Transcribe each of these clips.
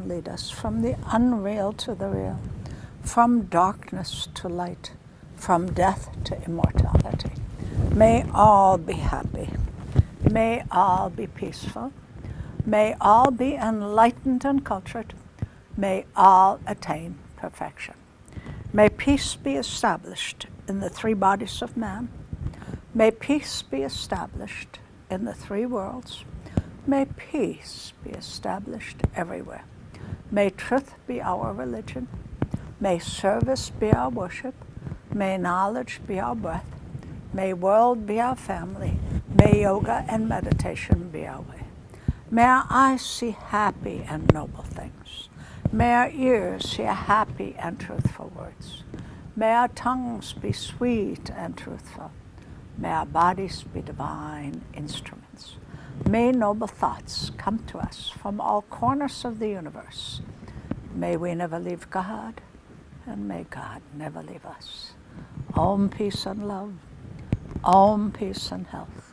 Lead us from the unreal to the real, from darkness to light, from death to immortality. May all be happy. May all be peaceful. May all be enlightened and cultured. May all attain perfection. May peace be established in the three bodies of man. May peace be established in the three worlds. May peace be established everywhere. May truth be our religion. May service be our worship. May knowledge be our breath. May world be our family. May yoga and meditation be our way. May our eyes see happy and noble things. May our ears hear happy and truthful words. May our tongues be sweet and truthful. May our bodies be divine instruments. May noble thoughts come to us from all corners of the universe. May we never leave God, and may God never leave us. Om, peace and love. Om, peace and health.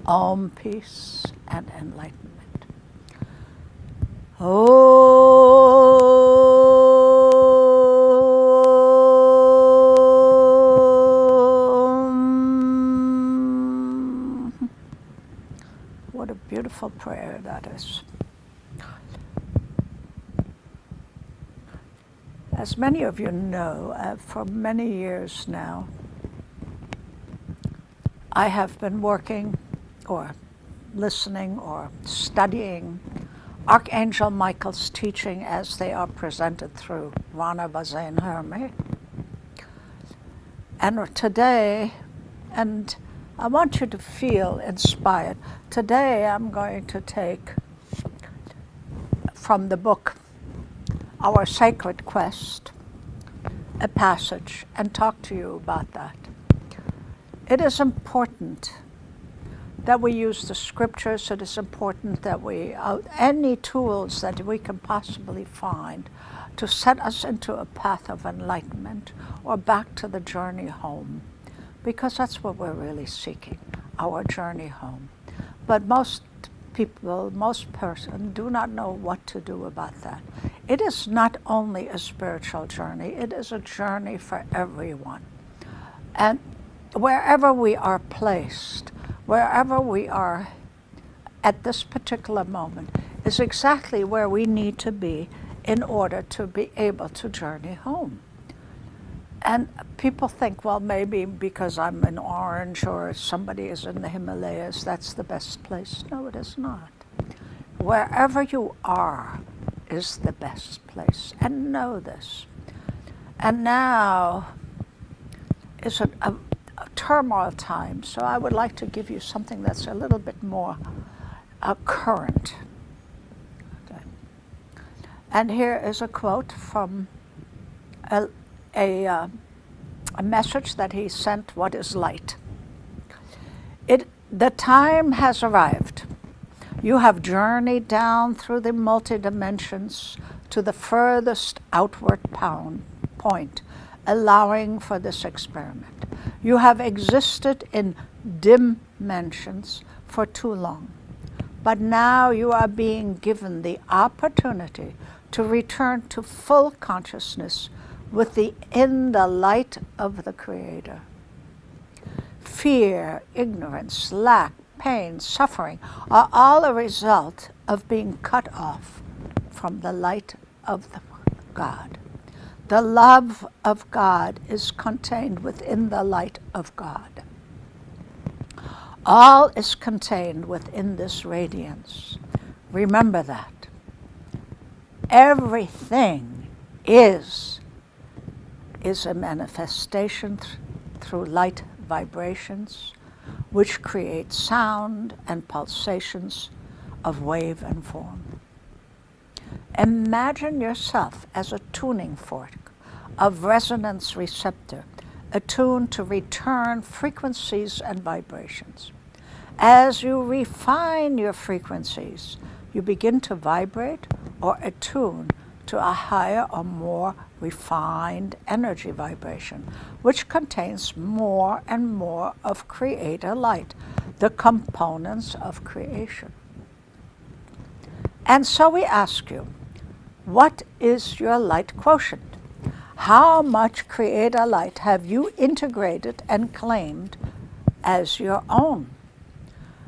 Om, peace and enlightenment. What a beautiful prayer that is. As many of you know, for many years now, I have been working or listening or studying Archangel Michael's teaching as they are presented through Ronna Herman Vezane. And today, and I want you to feel inspired. Today I'm going to take from the book, Our Sacred Quest, a passage and talk to you about that. It is important that we use the scriptures. It is important that we, any tools that we can possibly find to set us into a path of enlightenment or back to the journey home, because that's what we're really seeking, our journey home. But most people, most persons do not know what to do about that. It is not only a spiritual journey, it is a journey for everyone. And wherever we are placed, wherever we are at this particular moment, is exactly where we need to be in order to be able to journey home. And people think, well, maybe because I'm in Orange or somebody is in the Himalayas, that's the best place. No, it is not. Wherever you are is the best place, and know this. And now is a turmoil time, so I would like to give you something that's a little bit more current. Okay. And here is a quote from a message that he sent, What is Light? The time has arrived. You have journeyed down through the multi-dimensions to the furthest outward point, allowing for this experiment. You have existed in dimensions for too long, but now you are being given the opportunity to return to full consciousness in the light of the Creator. Fear, ignorance, lack, pain, suffering are all a result of being cut off from the light of God. The love of God is contained within the light of God. All is contained within this radiance. Remember that. Everything is a manifestation through light vibrations. which create sound and pulsations of wave and form. Imagine yourself as a tuning fork of resonance receptor, attuned to return frequencies and vibrations. As you refine your frequencies, you begin to vibrate or attune to a higher or more refined energy vibration, which contains more and more of Creator light, the components of creation. And so we ask you, what is your light quotient? How much Creator light have you integrated and claimed as your own?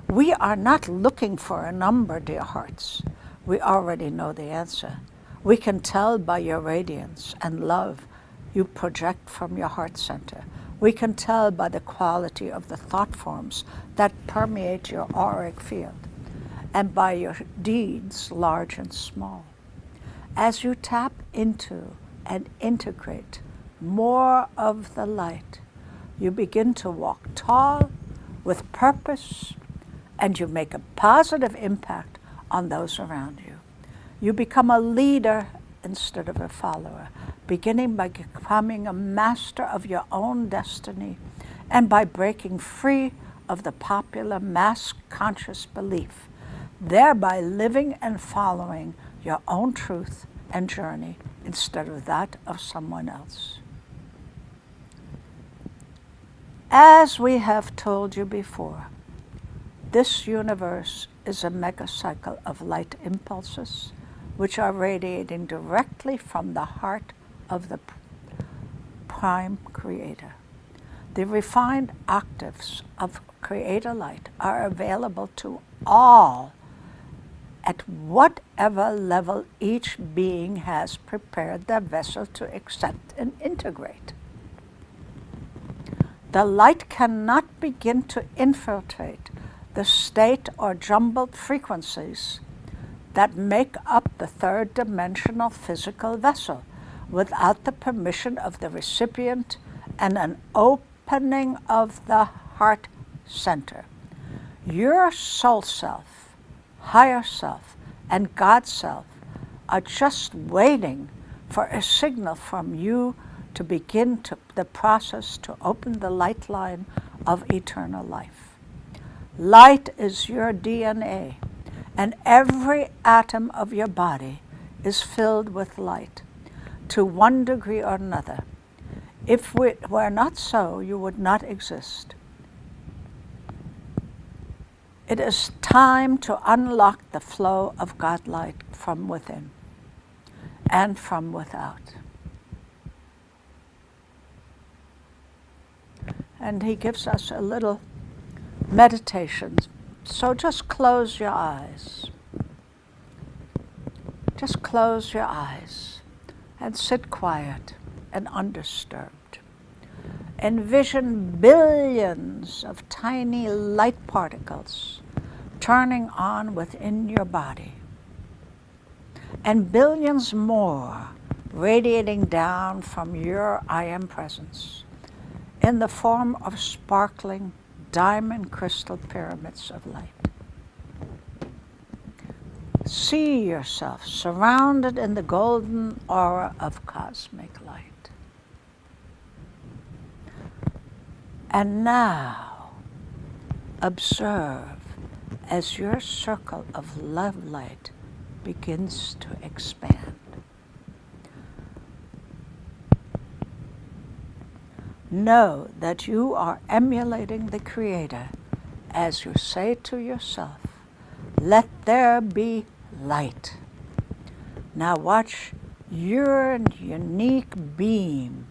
We are not looking for a number, dear hearts. We already know the answer. We can tell by your radiance and love you project from your heart center. We can tell by the quality of the thought forms that permeate your auric field, and by your deeds, large and small. As you tap into and integrate more of the light, you begin to walk tall with purpose, and you make a positive impact on those around you. You become a leader instead of a follower, beginning by becoming a master of your own destiny and by breaking free of the popular mass conscious belief, thereby living and following your own truth and journey instead of that of someone else. As we have told you before, this universe is a megacycle of light impulses which are radiating directly from the heart of the Prime Creator. The refined octaves of Creator light are available to all at whatever level each being has prepared their vessel to accept and integrate. The light cannot begin to infiltrate the state or jumbled frequencies that make up the third dimensional physical vessel without the permission of the recipient and an opening of the heart center. Your soul self, higher self, and God self are just waiting for a signal from you to begin the process to open the light line of eternal life. Light is your DNA, and every atom of your body is filled with light, to one degree or another. If it were not so, you would not exist. It is time to unlock the flow of God light from within and from without. And he gives us a little meditation. So just close your eyes. Just close your eyes and sit quiet and undisturbed. Envision billions of tiny light particles turning on within your body, and billions more radiating down from your I Am presence in the form of sparkling diamond crystal pyramids of light. See yourself surrounded in the golden aura of cosmic light. And now, observe as your circle of love light begins to expand. Know that you are emulating the Creator as you say to yourself, "Let there be light." Now watch your unique beam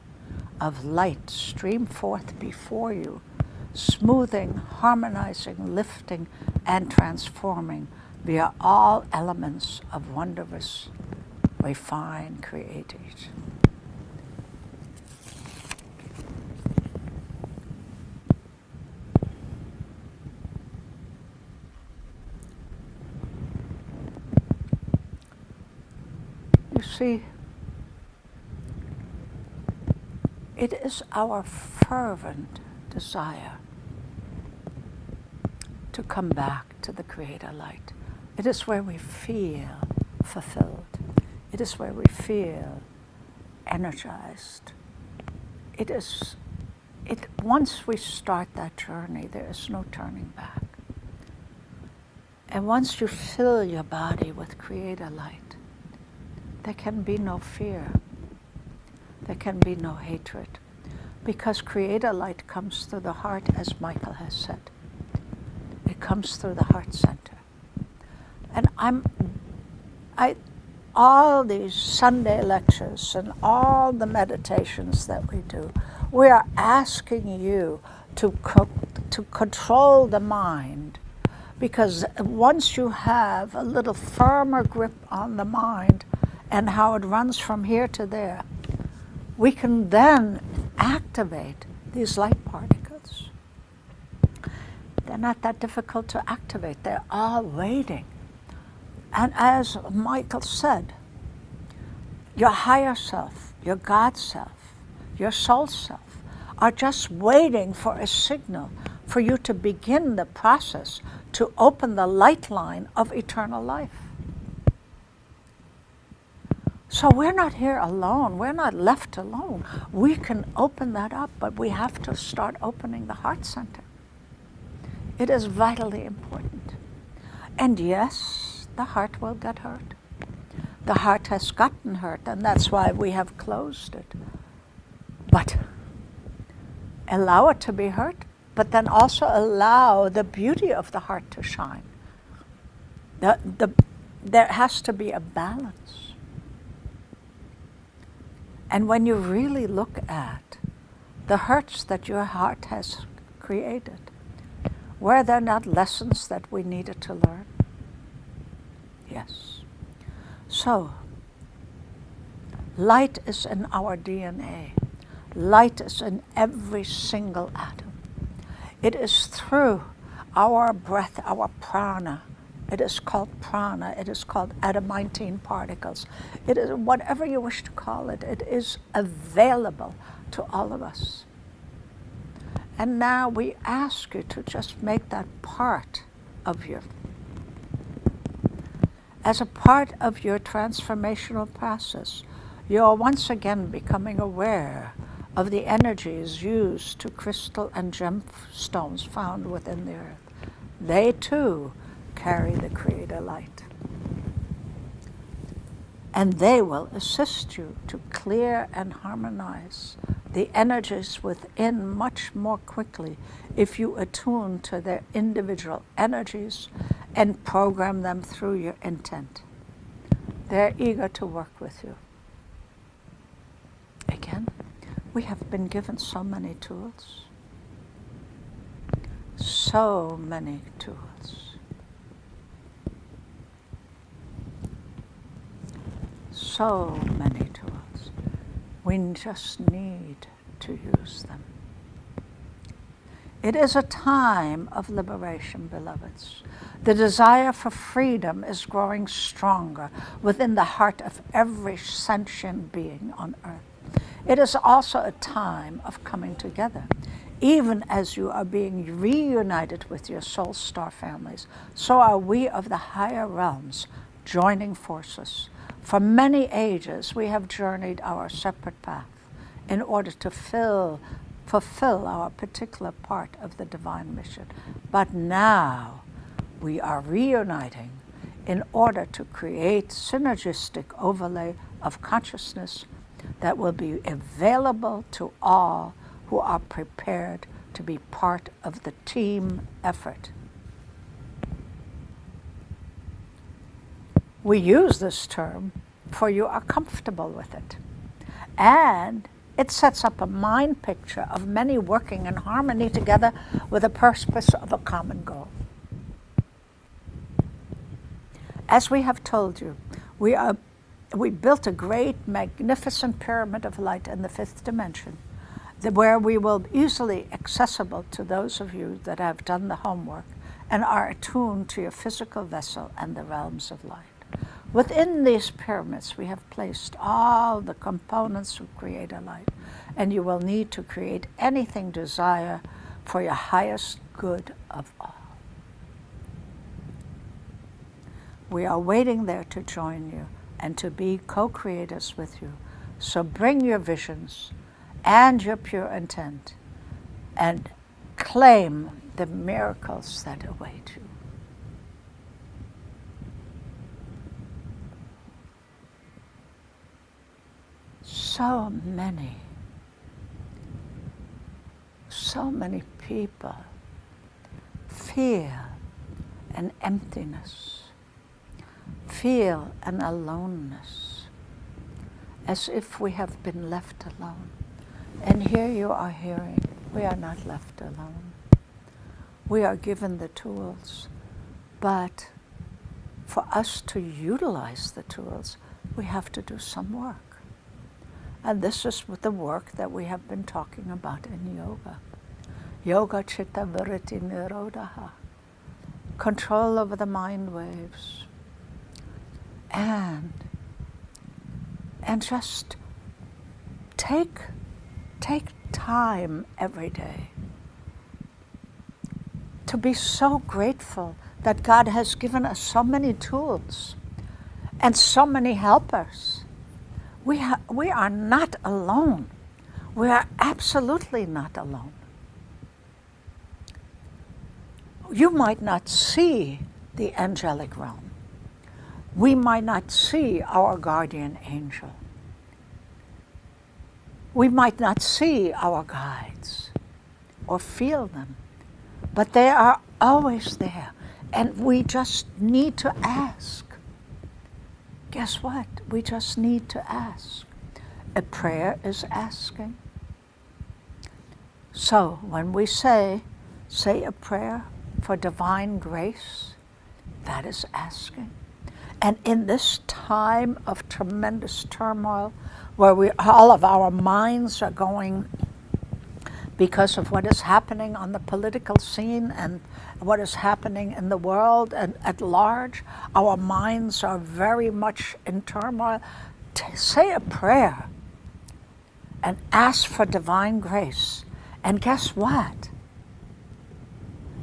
of light stream forth before you, smoothing, harmonizing, lifting, and transforming via all elements of wondrous, refined creators. You see, it is our fervent desire to come back to the Creator light. It is where we feel fulfilled. It is where we feel energized. Once we start that journey, there is no turning back. And once you fill your body with Creator light, there can be no fear. There can be no hatred. Because Creator light comes through the heart, as Michael has said. It comes through the heart center. And all these Sunday lectures and all the meditations that we do, we are asking you to control the mind, because once you have a little firmer grip on the mind and how it runs from here to there, we can then activate these light particles. They're not that difficult to activate. They're all waiting. And as Michael said, your higher self, your God self, your soul self are just waiting for a signal for you to begin the process to open the light line of eternal life. So we're not here alone. We're not left alone. We can open that up, but we have to start opening the heart center. It is vitally important. And yes, the heart will get hurt. The heart has gotten hurt, and that's why we have closed it. But allow it to be hurt, but then also allow the beauty of the heart to shine. There has to be a balance. And when you really look at the hurts that your heart has created, were there not lessons that we needed to learn? Yes. So, light is in our DNA. Light is in every single atom. It is through our breath, our prana. It is called prana. It is called adamantine particles. It is whatever you wish to call it. It is available to all of us. And now we ask you to just make that part of your, as a part of your transformational process. You are once again becoming aware of the energies used to crystal and gemstones found within the earth. They too carry the Creator light. And they will assist you to clear and harmonize the energies within much more quickly if you attune to their individual energies and program them through your intent. They're eager to work with you. Again, we have been given so many tools. So many tools. So many tools. We just need to use them. It is a time of liberation, beloveds. The desire for freedom is growing stronger within the heart of every sentient being on earth. It is also a time of coming together. Even as you are being reunited with your soul star families, so are we of the higher realms joining forces. For many ages, we have journeyed our separate path in order to fulfill our particular part of the divine mission. But now we are reuniting in order to create synergistic overlay of consciousness that will be available to all who are prepared to be part of the team effort. We use this term for you are comfortable with it. And it sets up a mind picture of many working in harmony together with a purpose of a common goal. As we have told you, we built a great, magnificent pyramid of light in the fifth dimension, where we will be easily accessible to those of you that have done the homework and are attuned to your physical vessel and the realms of light. Within these pyramids, we have placed all the components of Creator light, and you will need to create anything desire for your highest good of all. We are waiting there to join you and to be co-creators with you. So bring your visions and your pure intent and claim the miracles that await you. So many people feel an emptiness, feel an aloneness, as if we have been left alone. And here you are hearing, we are not left alone. We are given the tools, but for us to utilize the tools, we have to do some work. And this is the work that we have been talking about in yoga. Yoga chitta vritti nirodha. Control over the mind waves. And just take time every day to be so grateful that God has given us so many tools and so many helpers. We are not alone. We are absolutely not alone. You might not see the angelic realm. We might not see our guardian angel. We might not see our guides or feel them, but they are always there. And we just need to ask. Guess what? We just need to ask. A prayer is asking. So when we say a prayer for divine grace, that is asking. And in this time of tremendous turmoil, where all of our minds are going because of what is happening on the political scene and what is happening in the world and at large, our minds are very much in turmoil. Say a prayer and ask for divine grace. And guess what?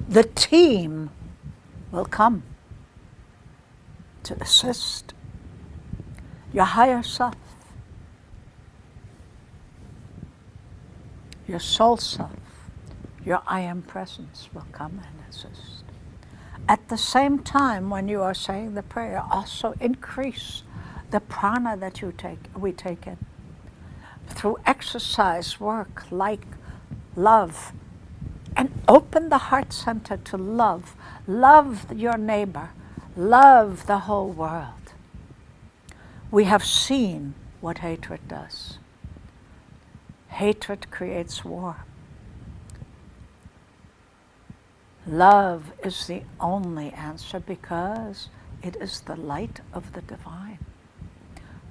The team will come to assist. Your higher self, your soul self, your I am presence will come and assist. At the same time, when you are saying the prayer, also increase the prana that we take in. Through exercise, work, like, love, and open the heart center to love. Love your neighbor. Love the whole world. We have seen what hatred does. Hatred creates war. Love is the only answer because it is the light of the divine.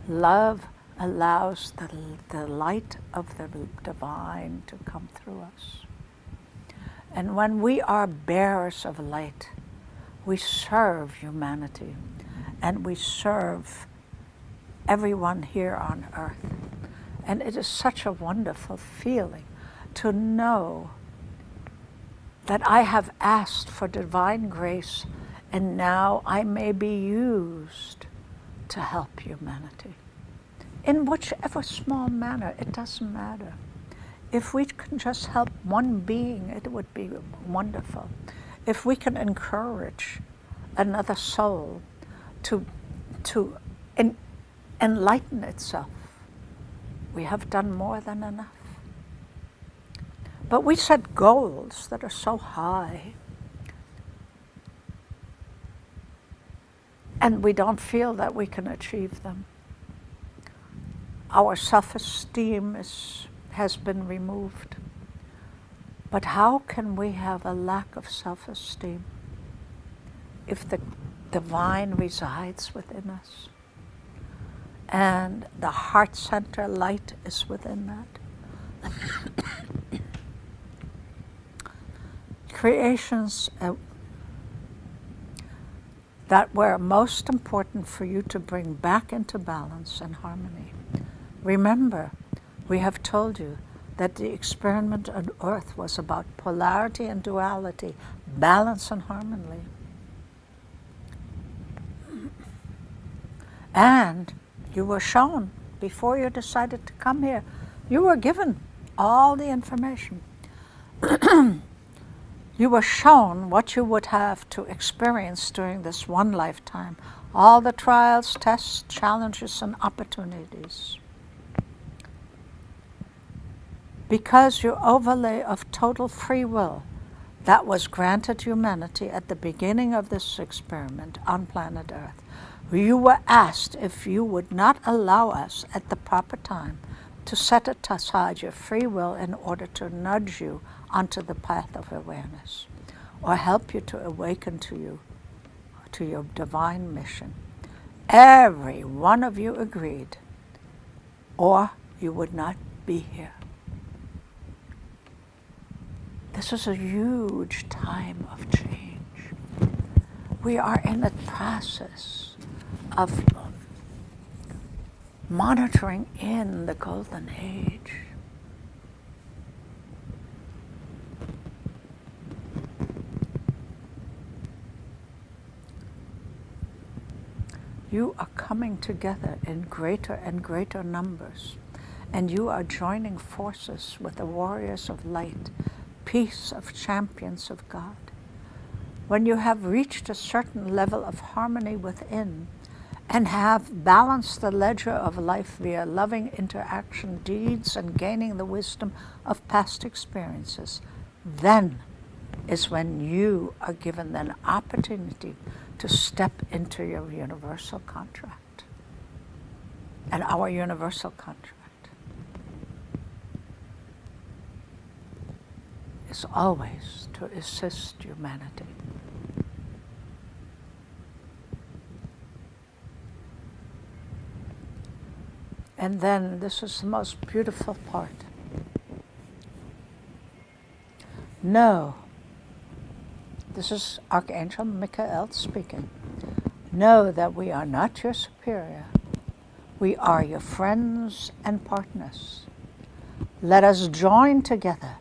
Love allows the light of the divine to come through us. And when we are bearers of light, we serve humanity and we serve everyone here on earth. And it is such a wonderful feeling to know that I have asked for divine grace and now I may be used to help humanity. In whichever small manner, it doesn't matter. If we can just help one being, it would be wonderful. If we can encourage another soul to enlighten itself, we have done more than enough. But we set goals that are so high, and we don't feel that we can achieve them. Our self-esteem has been removed. But how can we have a lack of self-esteem if the divine resides within us and the heart center light is within that? Creations that were most important for you to bring back into balance and harmony. Remember, we have told you that the experiment on earth was about polarity and duality, balance and harmony. And you were shown, before you decided to come here, you were given all the information. You were shown what you would have to experience during this one lifetime, all the trials, tests, challenges, and opportunities. Because your overlay of total free will that was granted humanity at the beginning of this experiment on planet Earth, you were asked if you would not allow us at the proper time to set aside your free will in order to nudge you onto the path of awareness, or help you to awaken to your divine mission. Every one of you agreed, or you would not be here. This is a huge time of change. We are in the process of monitoring in the golden age. You are coming together in greater and greater numbers, and you are joining forces with the warriors of light, peace, of champions of God. When you have reached a certain level of harmony within and have balanced the ledger of life via loving interaction, deeds, and gaining the wisdom of past experiences, then is when you are given an opportunity to step into your universal contract. And our universal contract is always to assist humanity. And then this is the most beautiful part. Know, this is Archangel Michael speaking. Know that we are not your superior. We are your friends and partners. Let us join together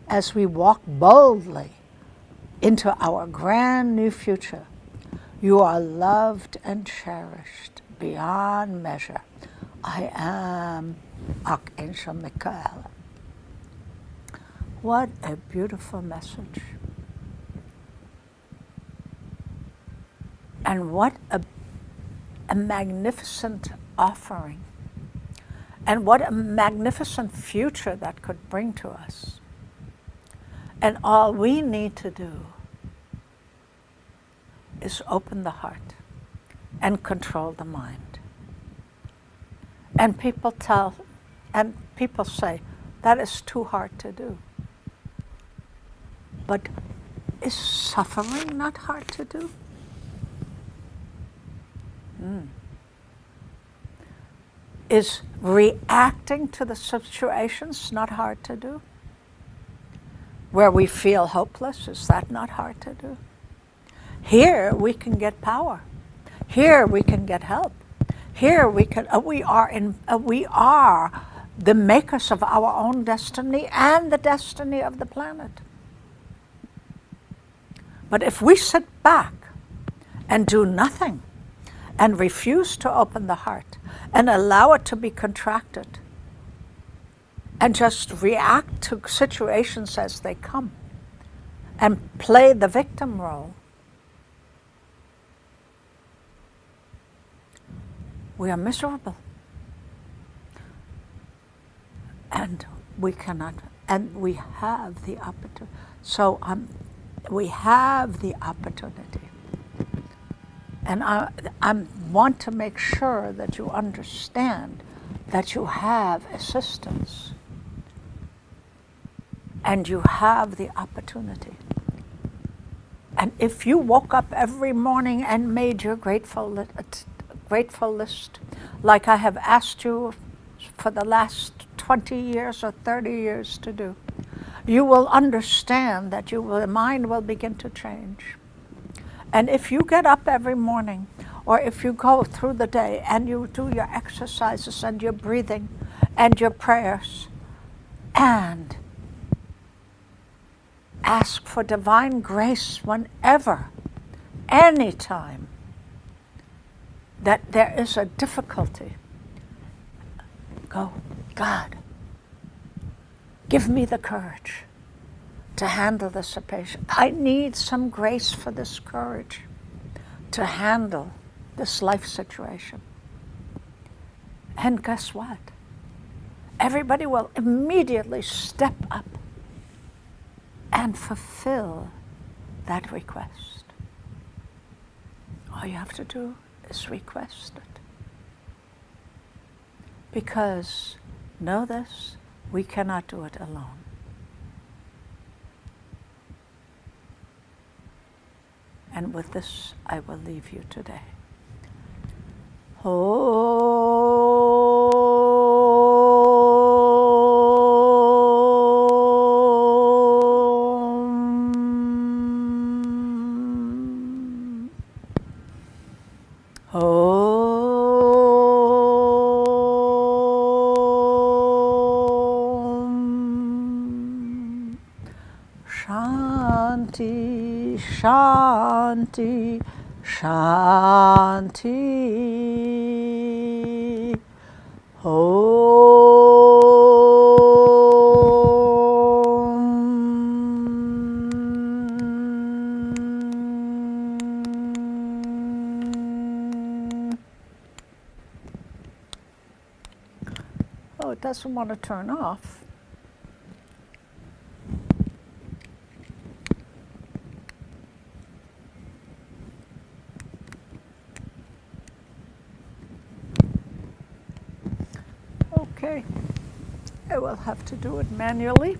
as we walk boldly into our grand new future. You are loved and cherished beyond measure. I am Archangel Michael. What a beautiful message. And what a magnificent offering. And what a magnificent future that could bring to us. And all we need to do is open the heart and control the mind. And people say, that is too hard to do. But is suffering not hard to do? Is reacting to the situations not hard to do? Where we feel hopeless, is that not hard to do? Here we can get power. Here we can get help. Here we are the makers of our own destiny and the destiny of the planet. But if we sit back and do nothing and refuse to open the heart and allow it to be contracted and just react to situations as they come and play the victim role, we are miserable. And we cannot, and we have the opportunity. So we have the opportunity. And I want to make sure that you understand that you have assistance. And you have the opportunity. And if you woke up every morning and made your grateful list, like I have asked you for the last 20 years or 30 years to do, you will understand that your mind will begin to change. And if you get up every morning, or if you go through the day and you do your exercises and your breathing and your prayers, and ask for divine grace whenever, anytime, that there is a difficulty, go, God, give me the courage to handle this situation. I need some grace for this courage to handle this life situation. And guess what? Everybody will immediately step up and fulfill that request. All you have to do is request it. Because, know this, we cannot do it alone. And with this, I will leave you today. Shanti, Shanti, Shanti. Oh, it doesn't want to turn off. Okay, I will have to do it manually.